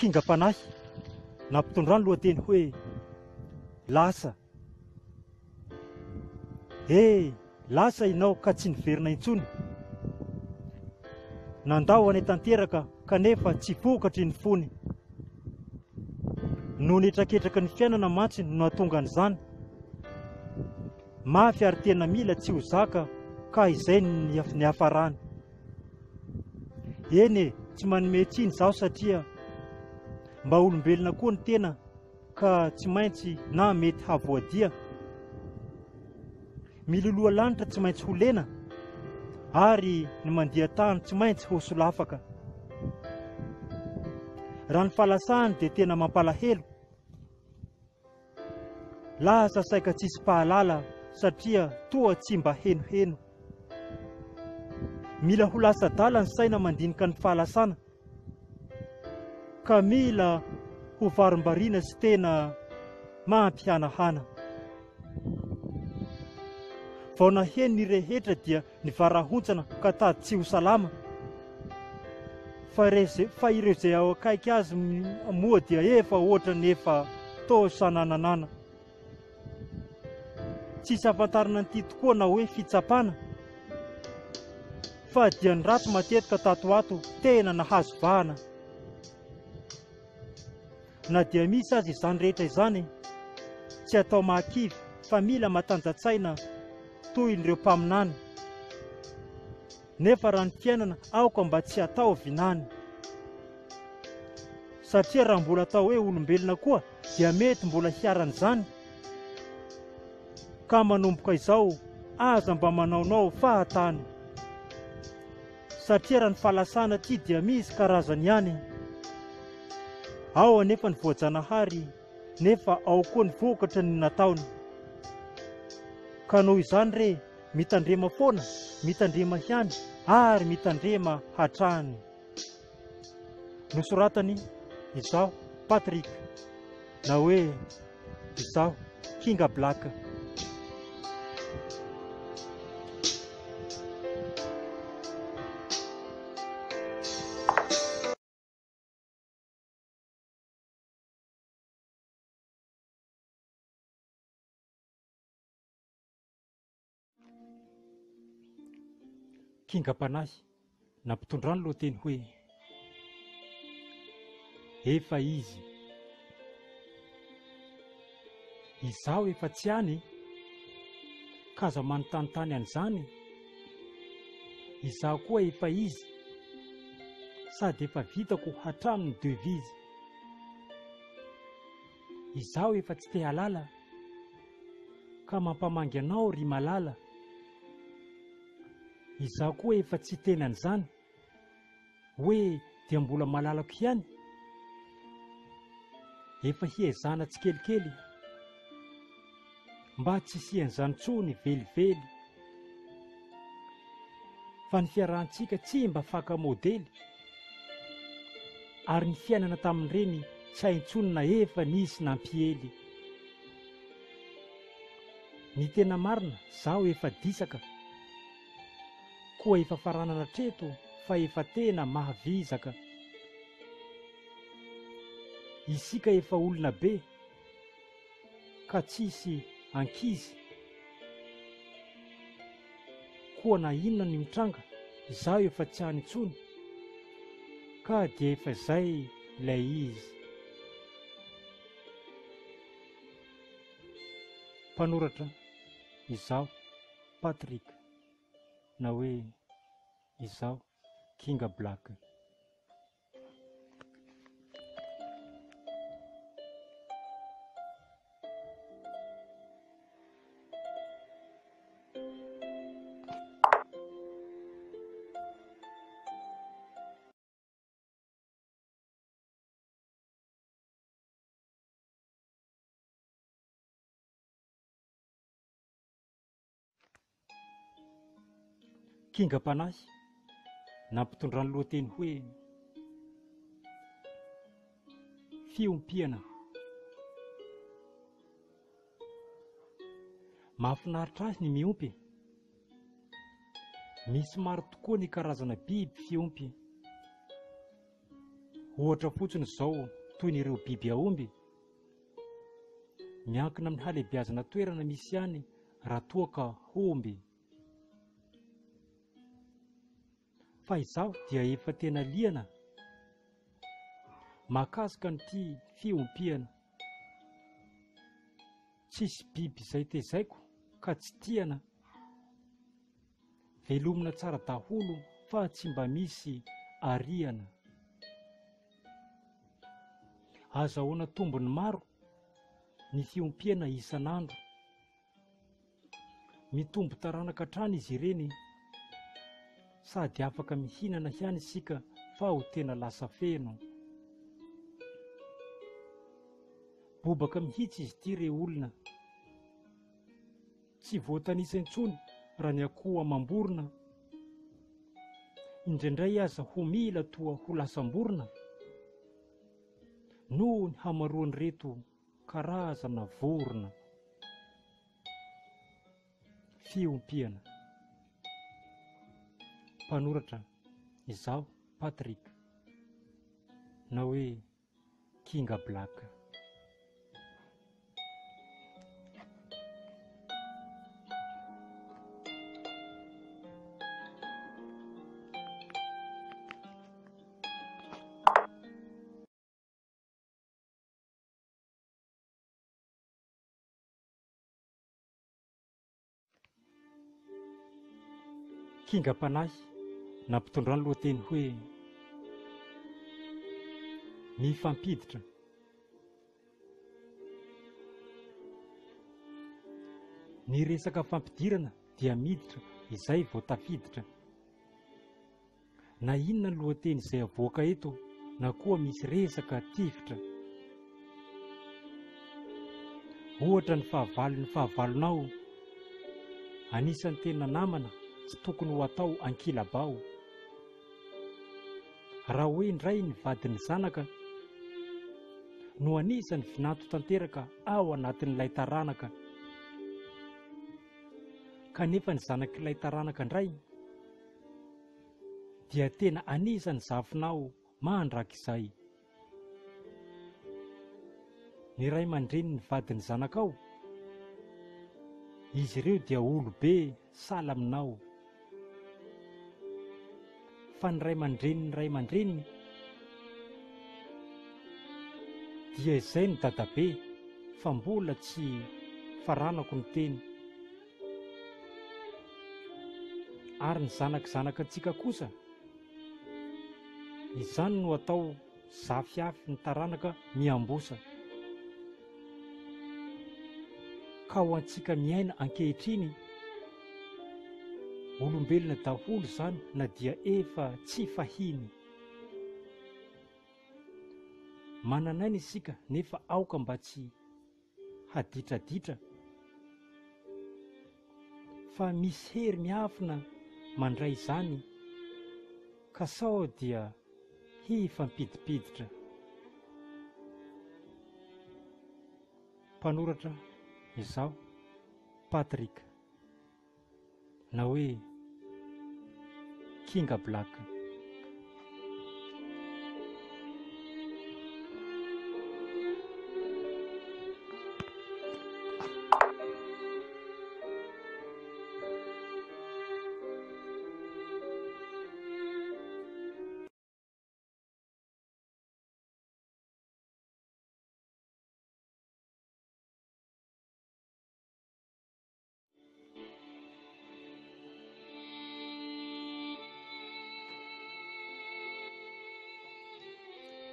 Kingam-panahy nampitondrano lohateny hoe lasa. Lasa ianao ka tsy niverina intsony. Nandao any tanteraka kanefa tsy vokatry ny fony. No nitraketraka ny fiainana mantsy no nahatonga an'izany. Mafy ary tena mila tsy ho zaka ka izay ny hafarany. Eny tsy manome tsiny zaho satria mba olombelona koa ny tena ka tsy maintsy na mety havoadia. Miloloha lanitra tsy maintsy ho lena ary ny mandiha tany tsy maintsy ho solafaka. Raha ny fahalasahany dia tena mampalahelo. Lasa saika tsisy pahalala satria toa tsy mba henoheno. Mila ho lasa dala ny saina mandinika ny fahalasana, ka mila ho varim-bariana sy tena mampihanahana. Vao naheno ny rehetra dia ny varahontsana ka tady tsy ho salama. Fa ireo izay ao akaiky azy moa dia efa ohatra ny efa toa sanananana. Tsisy afantarana nyity tokoa na hoe fitsapana, fa dia ny ratsy matetika tatoato tena nahazo vahana. Na dia misy azy izany rehetra izany, tsy atao mahakivy fa mila matanjatsaina toy ireo mpaminany. Nefa raha ny fiainana aoka mba tsy atao vinany, satria raha mbola atao hoe olombelona koa dia mety mbola hiaran'izany. Ka manomboka izao aza mba manaonao fahatany, satria raha ny fahalasana ty dia misy karazany ihany. Ao anefa ny voajanahary, nefa ao koa ny vokatra ny nataony. Ka noho izany re mitandrema foana, mitandrema ihany ary mitandrema hatrany. Nosoratany izaho Patrick, na hoe izaho Kingam Black. Kingam-panahy nampitondrano lohateny hoe efa izy. Izaho efa tsy any, kaza manontanytany an'izany. Izaho koa efa izy, sady efa vitako hatramin'ny devise. Izaho efa tsy te halala, ka mampamangy anao ry malala. Izaho koa efa tsy tenan'izany, hoe dia mbola malalako ihany. Efa hiezana tsikelikely, mba tsy hisian'izany tsony velively. Fa ny fiarahantsika tsy mba faka modely, ary ny fiainana tamin'ireny tsy haintsony na efa nisy nampihely. Ny tena marina zaho efa disaka, koa efa faranana treto fa efa tena mahavizaka. Isika efa olona be, ka tsisy ankizy. Koa na inona ny mitranga, izaho efa tsy hany intsony, ka dia efa izay ilay izy. Mpanoratra izaho Patrick, na hoe izaho Kingam Black. Kingam-panahy nampitondrano lohateny hoe fiompiana. Mahafinaritra azy ny miompy. Misy maro tokoa ny karazana biby fiompy. ohatra fotsiny izao toy n'ireo biby aomby, miankina amin'ny halehibiazana toerana misy ihany raha toa ka omby. Fa izaho dia efa tena liana mahakasika n'ity fiompiana. Tsisy biby izay tezaiko ka tsy tiana, velomina tsara daholo fa tsy mba misy ariana. Azahoana tombony maro ny fiompiana isan'andro, mitombo taranaka hatrany izy ireny, sady afaka mihinana ihany isika fa ho tena lasa feno. Bobaka mihitsy izy ity re olona, tsy voatanisa intsony raha ny akoho amam-borona, indraindray aza ho mila toa ho lasam-borona noho ny hamaroany reto karazana vorona. Fiompiana. Mpanoratra izaho Patrick, na hoe Kinga Black. Kingam-panahy nampitondra ny lohateny hoe mifampiditra. Ny resaka fampidirana dia miditra izay vao tafiditra. Na inona ny lohateny izay avoaka eto, na koa misy resaka tifitra. Ohatra ny fahavalonao, anisan'ny tena namana, tsy tokony ho atao ankilabao. Raha hoe indray ny vadiny zanaka no anisan'ny vinanto tanteraka ao anatin'ilay taranaka, kanefa ny zanak'ilay taranaka indray dia tena anisan'ny zafinao mandrakizay. Ny ray aman-dreny ny vadiny zanakao, izy ireo dia olobe sahala aminao. Fa ny ray aman-dreniny dia izay ny dadabe, fa mbola tsy faranako ny teny. Ary ny zanak'antsika kosa, izany no atao zafiafy ny taranaka miambosa. Ka ho antsika miaina ankehitriny, olombelona daholo izany na dia efa tsy fahiny. Mananaina isika nefa aoka mba tsy haditraditra, fa misy hery miafina mandray izany, ka sao dia hifampidipiditra. Mpanoratra izaho Patrick, na hoe Kinga Black.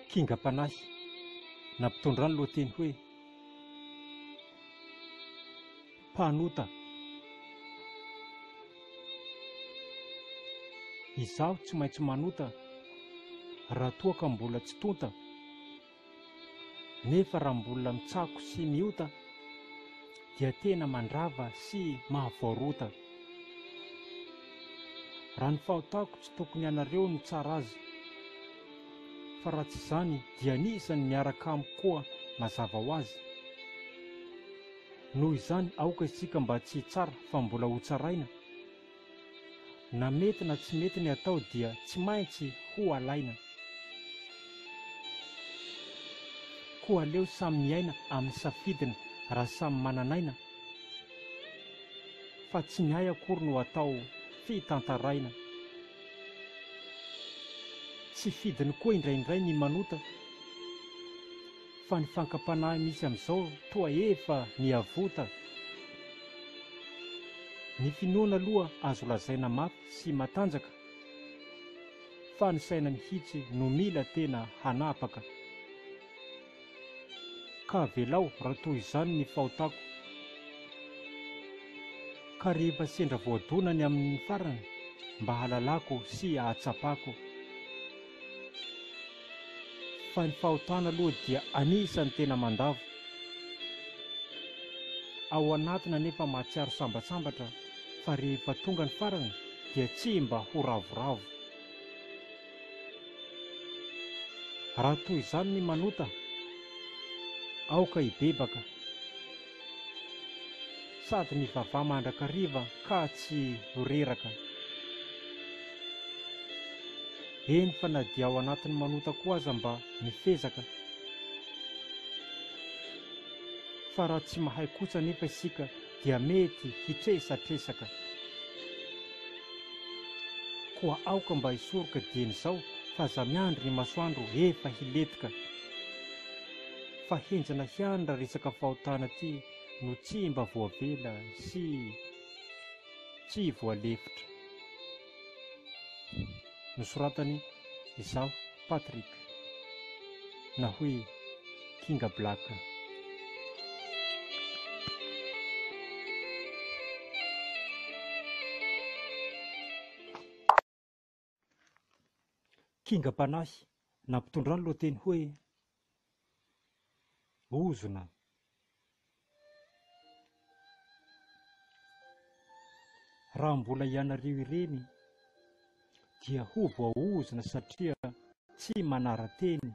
Kingam-panahy nampitondra ny lohateny hoe mpanota. Izaho tsy maintsy manota raha toa ka mbola tsy tonta, nefa raha mbola mitsako sy miota dia tena mandrava sy mahavoarota. Raha ny fahotako tsy tokony ianareo ny tsara azy, fa raha tsy izany dia anisany miaraka amiko koa mazava ho azy. Noho izany aoka isika mba tsy tsara fa mbola ho tsaraina. Na mety na tsy mety ny atao dia tsy maintsy ho alaina. koa aleo samy miaina amin'ny safidina raha samy mananaina, fa tsy ny ay akory no atao fitantaraina. Tsy fidiny koa indraindray ny manota, fa ny fankapanahy misy amin'izao toa efa niavota. Ny finoana aloha azo lazaina mafy sy matanjaka, fa ny saina mihitsy no mila tena hanapaka. Ka velao raha toy izany ny fahotako, ka rehefa sendra voadonany amin'ny farany mba halalako sy ahatsapako. Fa ny fahotana aloha dia anisany tena mandavo, ao anatina nefa mahatsiaro sambatsambatra, fa rehefa tonga ny farany dia tsy mba ho ravoravo. Raha toy izany ny manota, aoka hibebaka, sady ny vavà mandrakariva ka tsy horeraka. Eny fa na dia ao anatin'ny manota koa aza mba mifezaka, fa raha tsy mahay kosa nefa isika dia mety hitresatresaka. Koa aoka mba hisoroka dieny izao, fa aza miandry ny masoandro efa hiletika. Fa henjana hiany raha resaka fahotana ty no tsy mba voavela sy tsy voalefitra. Nosoratany izaho Patrick, na hoe Kinga Black. Kingam-panahy nampitondra ny lohateny hoe ozona. Raha mbola ianareo ireny dia ho voaozona satria tsy manara-teny.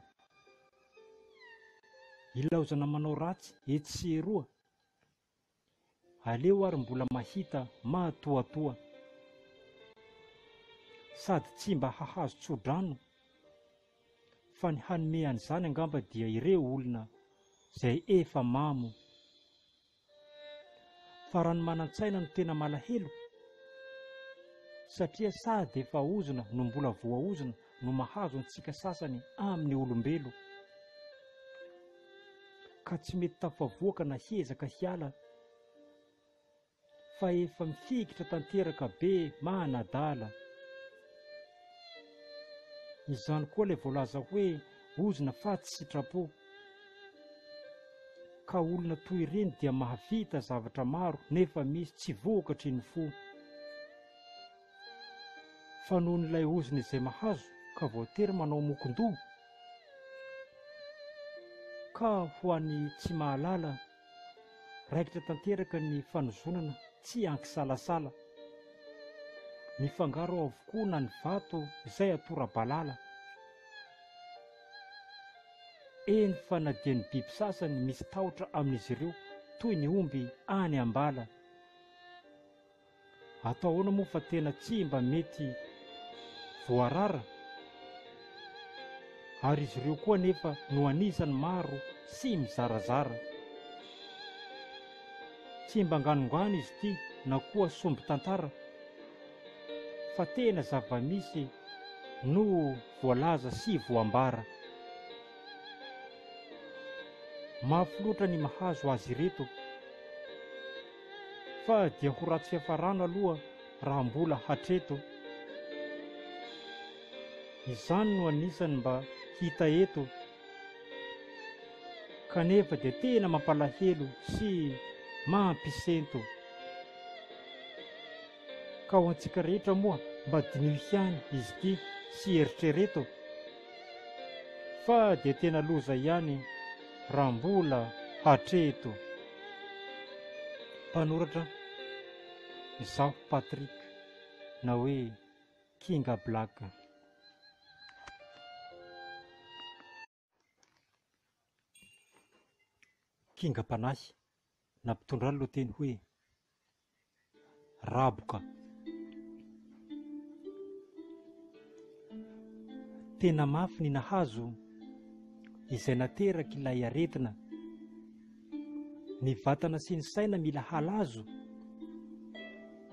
Ilaozana manao ratsy etsy sy eroa, aleo ary mbola mahita matoatoa. Sady tsy mba hahazo tsodrano, fa ny hanome an'izany angamba dia ireo olona izay efa mamo. Fa raha ny manan-tsaina no tena malahelo, satria sady efa ozona no mbola voaozona no mahazo antsika sasany amin'ny olombelo. Ka tsy mety tafavoaka na hiezaka hiala, fa efa mifikitra tanteraka be manadala. Izany koa ilay voalaza hoe ozona fa tsy sitrapo. Ka olona toy ireny dia mahavita zavatra maro nefa misy tsy vokatry ny fo. Fa noho n'ilay ozona izay mahazo ka voatery manao mokon-doha, ka ho an'ny tsy mahalala raikitra tanteraka ny fanozonana tsy ankisalasala. Mifangaro ao avokoa na ny vato izay atora-balala. Eny fa na dia ny biby sasany misy tahotra amin'izy ireo toy ny omby any ambala. Atao ahoana moa fa tena tsy mba mety voarara, ary izy ireo koa nefa no anisany maro sy mizarazara. Tsy mba nganongano izy ity na koa somby tantara, fa tena zava-misy no voalaza sy voambara. Mafy loatra ny mahazo azy ireto, fa dia ho ratsy fiafarana aloha raha mbola hatreto. Izany no anisany mba hita eto, kanefa dia tena mampalahelo sy mampisento. Ka ho antsika rehetra moa mba dinily ihany izy ity sy eritrereto, fa dia tena loza ihany raha mbola hatreto. Mpanoratra izaho Patrick, na hoe Kinga Black. Kingam-panahy nampitondra ny lohateny hoe raboka. Tena mafy ny nahazo izay nateraka ilay aretina. Ny vatana sy ny saina mila halazo,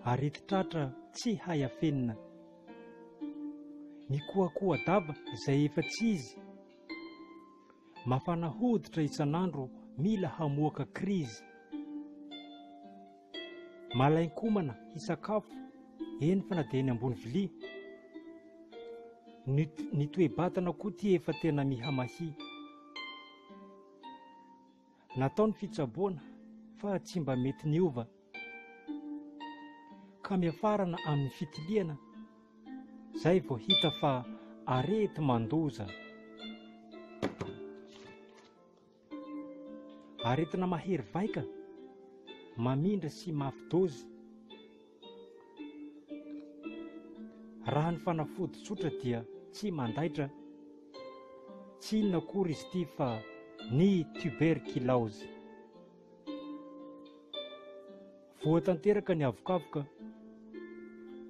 areti-tratra tsy hay afenina. Ny koakoa-dava izay efa tsy izy, mafana hoditra isan'andro mila hamoaka krizy. Malain-komana hisakafo, eny fa na dia eny ambony vilia. Ny toe-batana koa ty efa tena mihamahi. Natao ny fitsaboana fa tsy mba mety niova, ka miafarana amin'ny fitiliana, zay vao hita fa arety mandoza. Aretina mahery vaika, mamindra sy mafy dozy. Raha ny fanafody tsotra dia tsy mandaitra, tsy inona akory izy ity fa ny tuberculose. Voatanteraka ny avokafoka,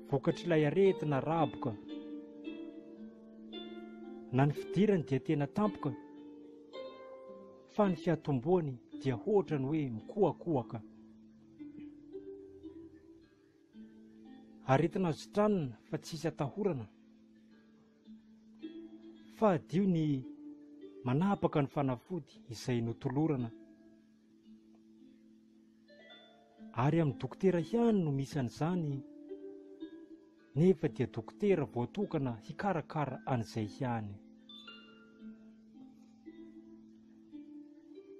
vokatr'ilay aretina raboka. Na ny fidirany dia tena tampoka, fa ny fiatomboany dia ohatrany hoe mikoakoaka. Aretina azo tranona fa tsisy atahorana, fa adio ny manapaka ny fanafody izay notolorana. Ary amin'ny dokotera ihany no misy an'izany, nefa dia dokotera voatokana hikarakara an'izay ihany.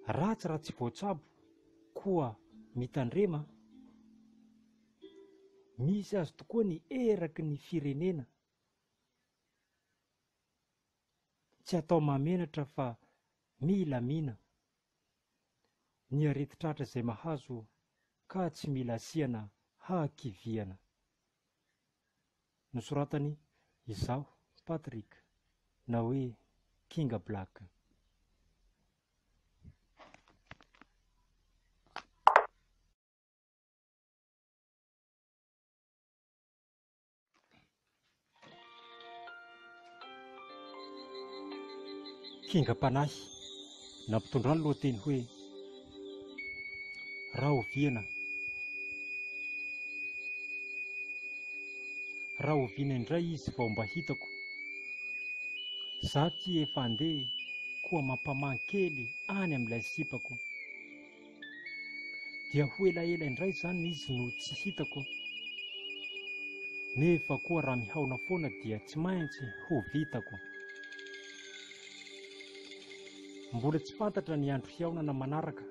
Ratsy raha tsy voatsabo koa mitandrema, misy azy tokoa ny eraky ny firenena. Tsy atao mamenatra fa mila mina ny areti-tratra izay mahazo, ka tsy mila asiana hakiviana. Nosoratany izaho Patrick, na hoe Kinga Black. Kinga-panahy nampitondra ny lohateny hoe Rahoviana. Rahoviana indray izy vao mba hitako, za ty efa andeha koa mampamankely any amin'ilay sipako. Dia ho elaela indray zany izy no tsy hitako, nefa koa raha mihaona foana dia tsy maintsy ho vitako. Mbola tsy fantatra ny andro hiaonana manaraka,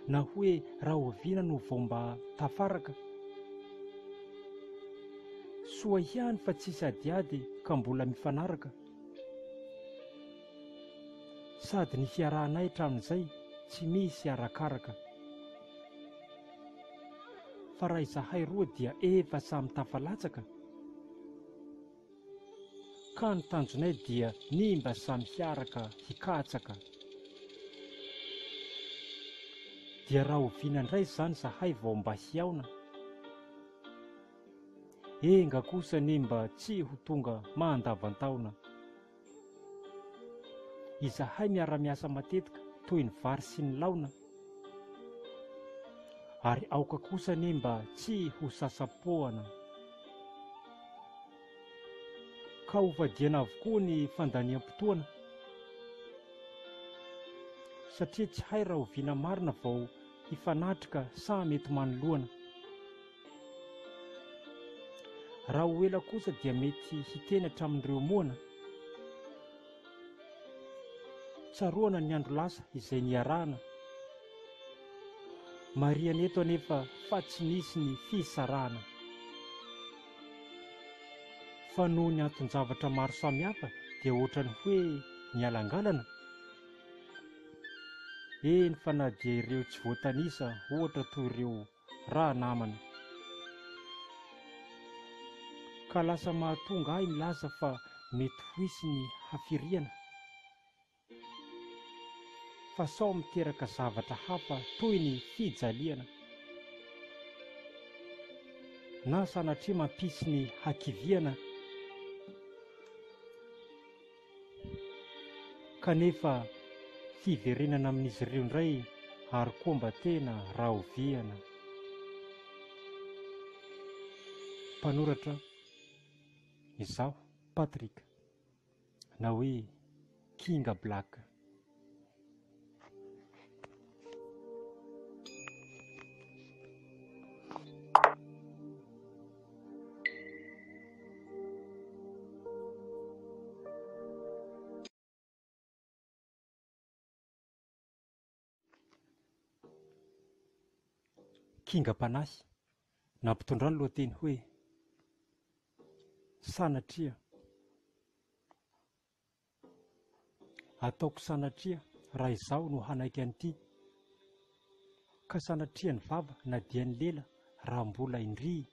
na hoe Rahoviana no vao mba tafaraka. Soa ihany fa tsisy adiady ka mbola mifanaraka, sady ny fiarahanay hatramin'izay tsy misy arakaraka. Fa raha izahay roa dia efa samy tafalatsaka, ka ny tanjonay dia ny mba samy hiaraka hikatsaka. Dia Rahoviana indray zany zahay vao mba hiaona, enga kosa ny mba tsy ho tonga mandavan-taona. Izahay miara-miasa matetika toy ny vary sy ny laona, ary aoka kosa ny mba tsy ho sasapoana. Ka hovadiana avokoa ny fandaniam-potoana, satria tsy hay Rahoviana marina vao hifanatrika sa mety manoloana. Raha ho ela kosa dia mety hiteny hatramin'ireo moana, tsaroana ny andro lasa izay niarahana. Mariana eto anefa fa tsy nisy ny fisarahana. Fa noho ny anton-javatra maro samihafa dia ohatrany hoe nialangalana. Eny fa na dia ireo tsy voatanisa ohatra toy ireo raha namana. Ka lasa mahatonga ahy milaza fa mety ho hisy ny hafiriana, fa sao miteraka zavatra hafa toy ny fijaliana, na sanatria mampisy ny hakiviana. kanefa fiverenana amin'izy ireo indray ary koa mba tena rahoviana. Mpanoratra izaho Patrick, na hoe Kinga Black. Kingam-panahy nampitondra ny lohateny hoe sanatria. Ataoko sanatria raha izaho no hanaiky an'ity, ka sanatria ny vava na dia ny lela raha mbola indry.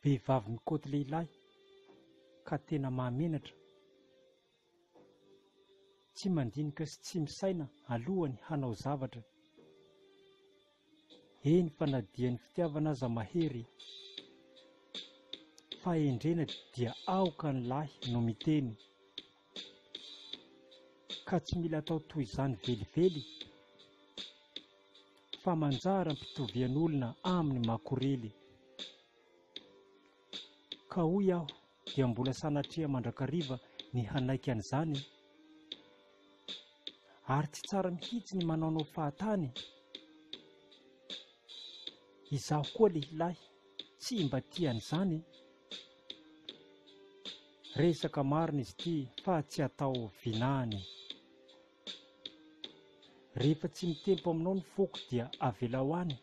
Vehivavy mikoty lehilahy ka tena mahamenatra, tsy mandinika sy tsy misaina alohany hanao zavatra. Eny fa na dia ny fitiavana aza mahery, fa endrena dia aoka ny lahy no miteny. Ka tsy mila atao toy izany velively, fa manjara mpitovian'olona amin'ny makorely. Ka hoy aho dia mbola sanatria mandrakariva ny hanaiky an'izany, ary tsy tsara mihitsy ny manaonao fahatany. Izaho koa lehilahy tsy mba tian'izany. Resaka marina izy ity fa tsy atao vinany. Rehefa tsy mitempo aminao ny foko dia avela ho any,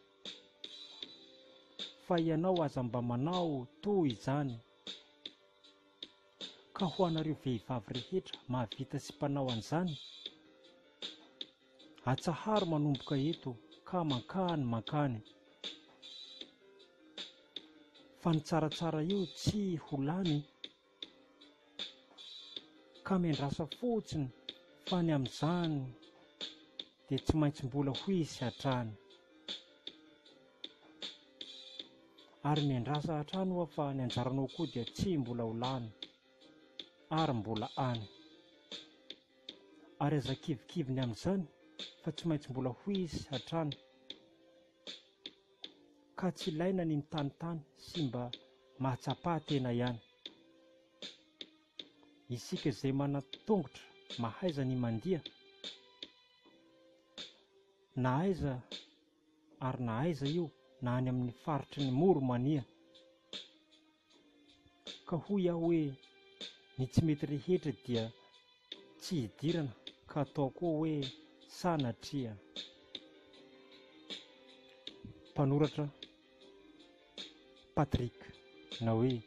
fa ianao aza mba manao toy izany. Ka ho anareo vehivavy rehetra mahavita sy mpanao an'izany, atsaharo manomboka eto ka mankany. Fa ny tsaratsara io tsy ho lany, ka miandrasa fotsiny fa ny amin'izany dia tsy maintsy mbola ho hisy hatrany. Ary miandrasa hatrany hoa fa ny anjaranao koa dia tsy mbola ho lany, ary mbola any. Ary aza kivikiviny amin'izany fa tsy maintsy mbola ho hisy hatrany. Ka tsy ilaina ny mitanitany sy mba mahatsapa tena ihany. Isika izay manatongotra mahaiza ny mandiha, na aiza ary na aiza io, na any amin'ny faritry ny moro mania. Ka hoy aho hoe ny tsy mety rehetra dia tsy hidirana, ka atao koa hoe sanatria. Mpanoratra Patrick, na hoe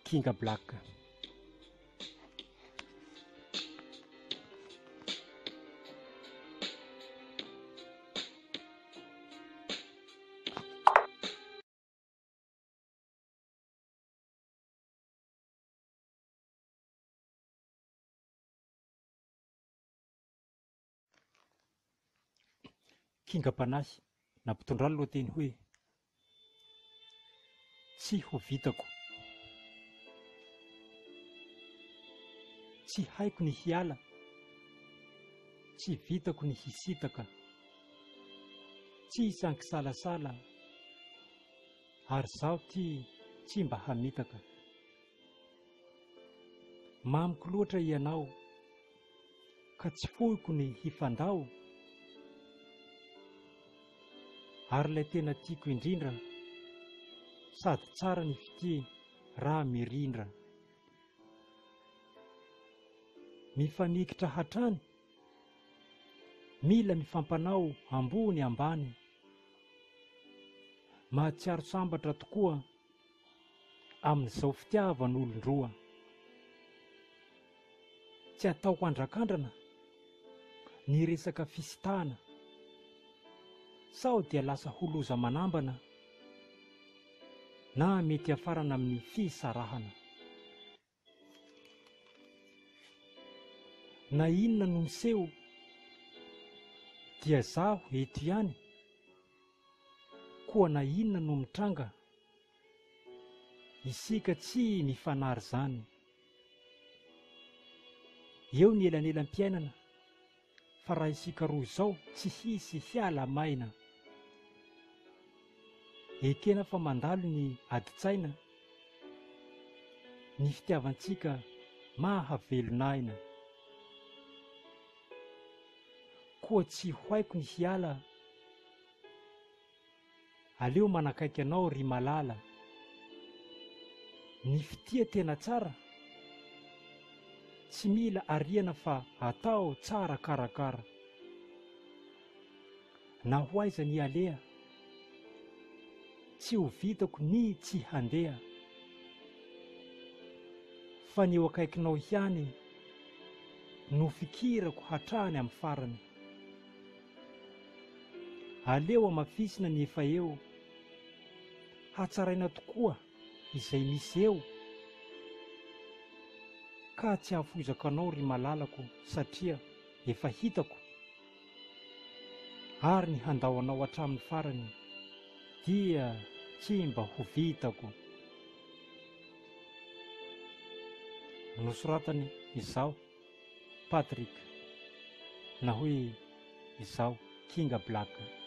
Kinga Black. Kingam-panahy nampitondra ny lohateny hoe tsy ho vitako. Tsy haiko ny hiala, tsy vitako ny hisitaka, tsy hisankisalasala, ary zaho ty tsy mba hamitaka. Mamiko loatra ianao, ka tsy fohiko ny hifandao, ary ilay tena tiako indrindra, sady tsara ny fity raha mirindra. Mifanikitra hatrany, mila mifampanao ambony ambany. Mahatsiaro sambatra tokoa amin'izao fitiavan'olon-droa. Tsy ataoko andrakandrana ny resaka fisitahana, sao dia lasa ho loza manambana, na mety hafarana amin'ny fisarahana. Na inona no miseho dia zaho eto ihany, koa na inona no mitranga, isika tsy mifanary zany. eo ny elanelam-piainana fa raha isika roa izao tsy hisy hiala maina. Ekena fa mandalo ny adi-tsaina, ny fitiavantsika mahavelonaina. Koa tsy hoaiko ny hiala, aleo manakaiky anao ry malala. Ny fitia tena tsara, tsy mila ariana fa atao tsara karakara. Na ho aiza ny alea, tsy ho vitako ny tsy handeha. Fa ny eo akaikinao ihany no fikirako hatrany amin'ny farany. Aleo amafisina ny efa eo, hatsaraina tokoa izay misy eo. Ka tsy hafozako anao ry malalako satria efa hitako, ary ny handao anao hatramin'ny farany dia tsy mba ho vitako. Nosoratany izao Patrick, na hoe izao Kinga Black.